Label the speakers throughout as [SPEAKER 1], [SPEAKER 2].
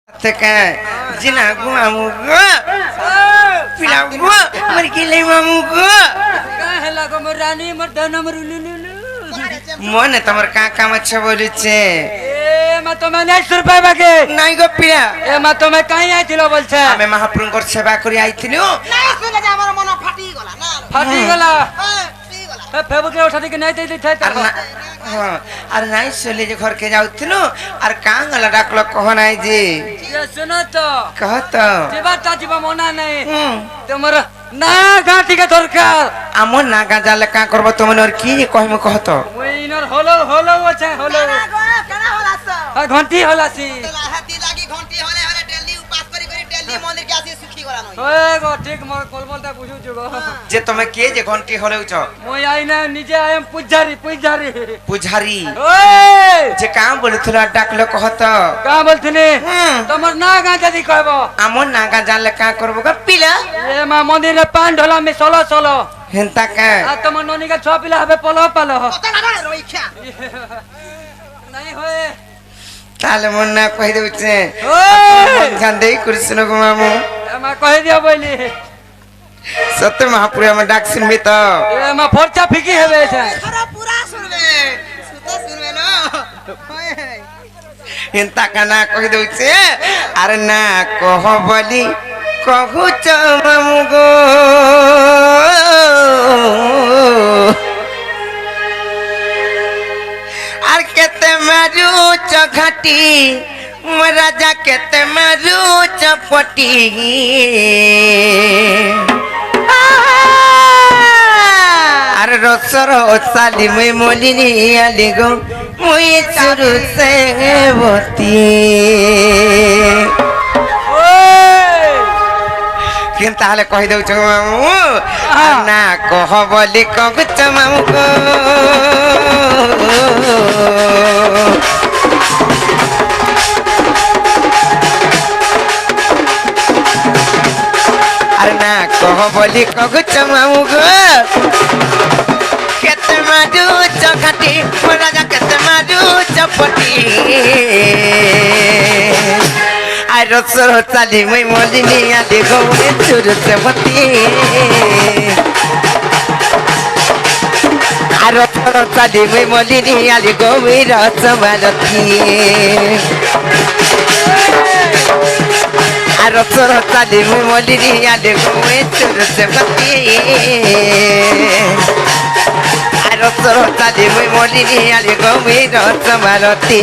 [SPEAKER 1] जिना गुआमु गो पिला गो मर किले मामु गो
[SPEAKER 2] काहे लागो मोर रानी मोर धन मोर लुलुलु
[SPEAKER 1] मन तमर का काम छ बोलुछे
[SPEAKER 2] ए म तमे 900 रुपया बाके
[SPEAKER 1] नाइ गो पिला
[SPEAKER 2] ए म तमे काई आइथिलो बोलछे
[SPEAKER 1] आमे महाप्रभुଙ୍କର सेवा करी आइथिलु
[SPEAKER 3] ନାଇଁ ଶୁଣିଲେ ଯେ ଆମର ମନ ଫାଟି ଗଲା ନା
[SPEAKER 2] फाटी गला
[SPEAKER 3] ଫାଟି ଗଲା
[SPEAKER 2] ए फेबुके उठा के नहीं दे थे
[SPEAKER 1] अरे नाइ सोले जे घर के जाउथिलु अरे कांगला डाकलो कह नाइ जी
[SPEAKER 2] ये सुनो तो
[SPEAKER 1] कह तो
[SPEAKER 2] जीवा चाचीबा मना नहीं तमर ना गाठी के दरकार
[SPEAKER 1] আমন নাগা জালে কা করব তুমি और की कहम कह तो
[SPEAKER 2] मुइनर होलो होलो अच्छा होलो
[SPEAKER 3] কেনা होला স
[SPEAKER 2] घंटी होला सी
[SPEAKER 3] হাতি লাগি ঘন্টি হলে হলে দিল্লি উপাস করি করি দিল্লি মন্দির কে আসি সুখী গলা নই
[SPEAKER 2] ओए गो ठीक मोर कोलबलता बुझु जुगो
[SPEAKER 1] जे তুমি के जे घंटी होलेउछ
[SPEAKER 2] मुई आई ना निजे आयम पुजारी पुजारी
[SPEAKER 1] पुजारी
[SPEAKER 2] ओए
[SPEAKER 1] जे काम बोलथुला डाकलो कह तो
[SPEAKER 2] का बोलथिनी तमर ना गा जदी कहबो
[SPEAKER 1] আমন নাগা জালে কা করব ग पिला
[SPEAKER 2] ए मा मंदिर रे पान ढोला में सोलो सोलो
[SPEAKER 1] हेंता का
[SPEAKER 2] आ तमर ननी का छ पिला हबे पलो पालो
[SPEAKER 3] কত না রইখা
[SPEAKER 2] नहीं होए
[SPEAKER 1] ताले मन ना कहि देउछे
[SPEAKER 2] ओए
[SPEAKER 1] ध्यान देई कृष्ण को मामू
[SPEAKER 2] ए मा कह दिया बोली
[SPEAKER 1] सत्य महापुरे में डाक सुनबी तो
[SPEAKER 2] ए मा फरचा फिकी हेबे छे
[SPEAKER 3] खरा पूरा सुनबे सुतो सुनबे ना
[SPEAKER 1] हेंता का ना कहि देउछे अरे ना कह बोली कहू च मामू गो आर केते मारू चघाटी राजा केते मारू चपटी आर रसर ओसाली मुई मोलिनी आली गो मुई चुरु से बती
[SPEAKER 2] ओए
[SPEAKER 1] किन ताले कहि देउछ मामू ना कह बोली कहू च मामू गो अरे ना कह बोली कहू च मामू गो केते मारू चघाटी राजा केते मारू चपटी आरो सर चाली मै मोलिनी आदि गौरे चुरु से बती आरो सर चाली मै मोलिनी आदि गौरे रसमारती आरो सर चाली मै मोलिनी आदि गौरे चुरु से बती आरो सर चाली मै मोलिनी आदि गौरे रसमारती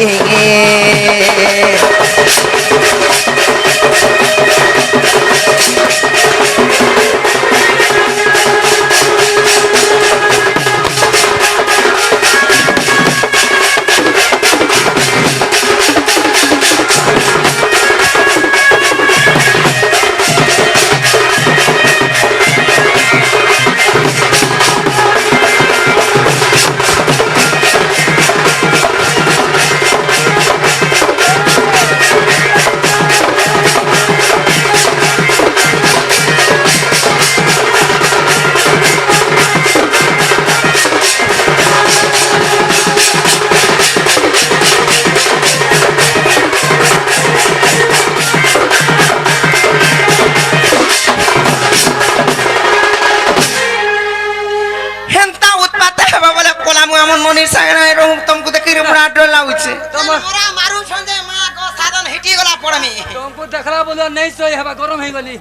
[SPEAKER 1] मनीष सागरा रहू तुमको देखि रे बड़ा डर लाउछे
[SPEAKER 3] तमरा मारू संजे मा को साधन हिटी गला पड़मी
[SPEAKER 2] तुमको देखला बोलो नहीं सोई हबा गरम हे गली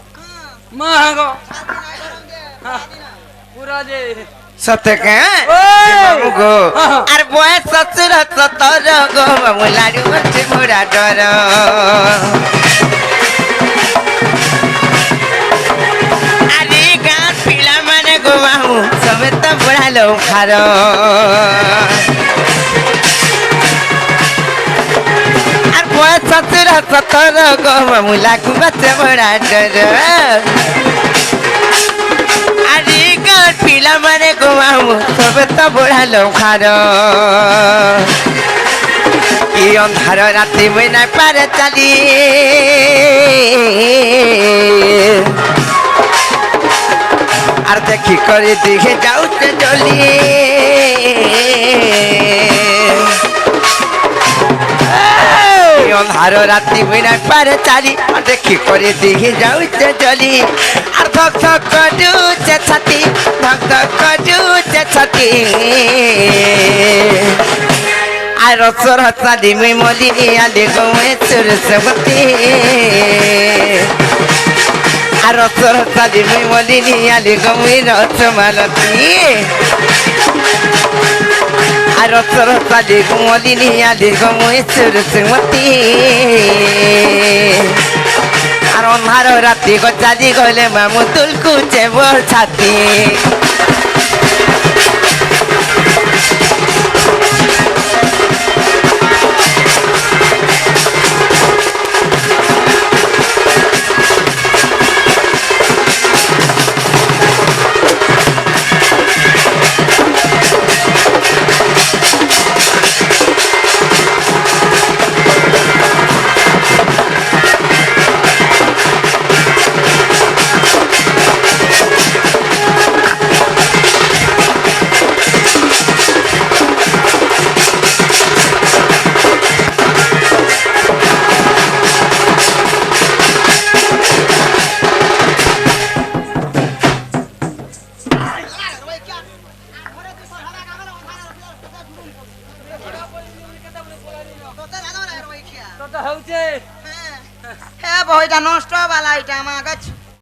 [SPEAKER 2] मां गो पूरा जे
[SPEAKER 1] सत्य के
[SPEAKER 2] ओए
[SPEAKER 1] मामू गो अरे बॉय ससुर सतर गो मामू लाडू मते बड़ा डर अरे गां पिला माने गो मामू सबे त बड़ा लो खारो अरे बॉय ससुर सतर गो मामू लाडू मते बड़ा डर अरे गां पिला माने गो मामू सबे त बड़ा लो खारो ई अंधार राति मैं ना पारे चली आर देखी करे दिखे जाऊते जली ଅନ୍ଧାର ରାତି ବିନା ପାରେ ଚାରି ଦେଖି କରି ଦିହି ଯାଉଛେ ଜଲି আর ধক ধক করুছে ছাতি ধক ধক করুছে ছাতি আর রসর হসাদি মুই মলিনি আলে গৌয়ে সুরসবতী আর রসর হসাদি মুই মলিনি আলে গৌয়ে রসমালতী আর রসর হসাদি মলিনি আলে গৌয়ে সুরসবতী আর অন্ধার রাতি গচাজি গলে মামু তুলকুছে বল ছাতি
[SPEAKER 2] তোটা হচ্ছে
[SPEAKER 3] হ্যাঁ বইটা নষ্ট বালা এটা আমার কাছে